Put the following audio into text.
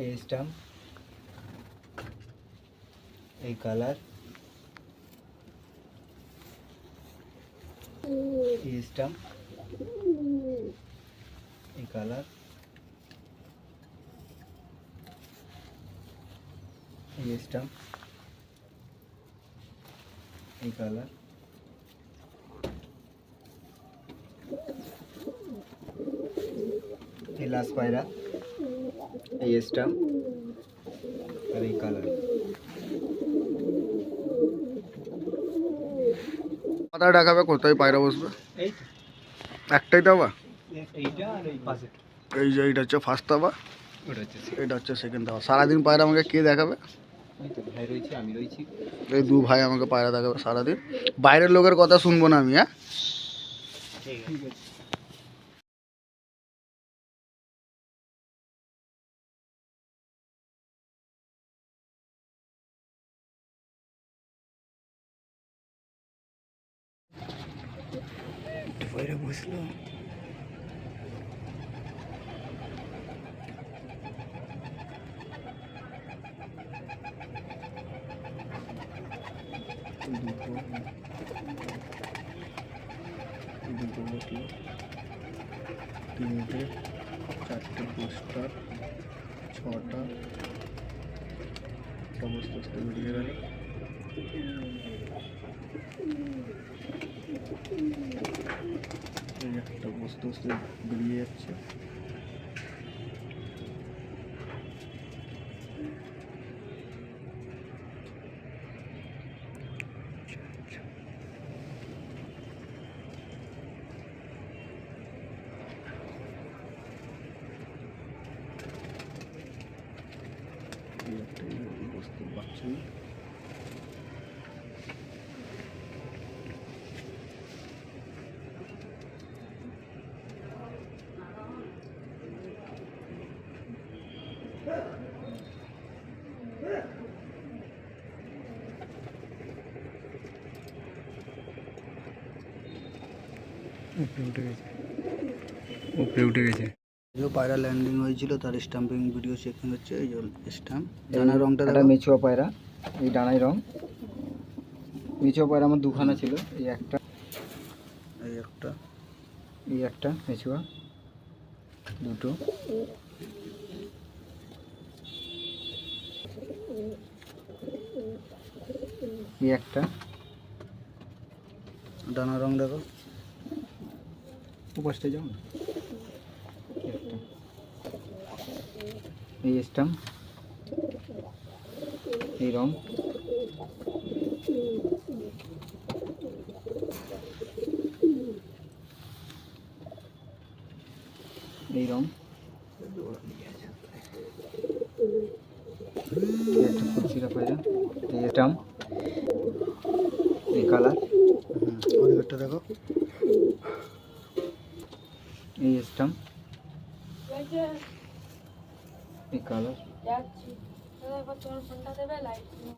এই স্টাম্প, এই কালার, এই স্টাম্প, এই কালার, এই স্টাম্প, এই কালার, এই লাস্ট পায়রা, এই স্টাম্প আর এই কালার। মাথা ঢাকাবে, কোথায় পায়রা বসবে? এই একটাই দাবা, এইটা আর এই পাশে, এই যে এইটা হচ্ছে ফার্স্ট দাবা, ওটা হচ্ছে এটা হচ্ছে সেকেন্ড দাবা। সারাদিন পায়রা আমাকে কে দেখাবে? এই তো ভাই রয়েছে, আমি রয়েছি। এই দু ভাই আমাকে পায়রা দেখাবে সারাদিন। বাইরের লোকের কথা শুনবো না আমি, হ্যাঁ? ঠিক আছে। পায়রা বসলো। দুটো বসলো, তিনটে, চারটে পোস্টার, ছটা, সমস্ত বেরিয়ে গেল। এই একটা বস্তু বেরিয়ে যাচ্ছে। এই একটা বস্তু পাচ্ছি। উপরে উঠে গেছে। যে পায়রা ল্যান্ডিং হয়েছিল তার স্টাম্পিং ভিডিও চেকিং হচ্ছে। এই যে স্টাম্প, ডানার রংটা একটা দেখো। মেচুয়া পায়রা, এই ডানাই রং। মেচুয়া পায়রা আমার দুখানা ছিল, এই একটা, এই একটা, এই একটা মেচুয়া, দুটো, এই একটা, ডানার রং দেখো। উপাসটা যাও না, একটা, এই স্টাম্প, এই রং, এই রং, এই একটা ফুলচিরা পায়রা, এই স্টাম্প, এই কালার, ওদিকটা দেখো। এই স্টাম্প, এই কালার,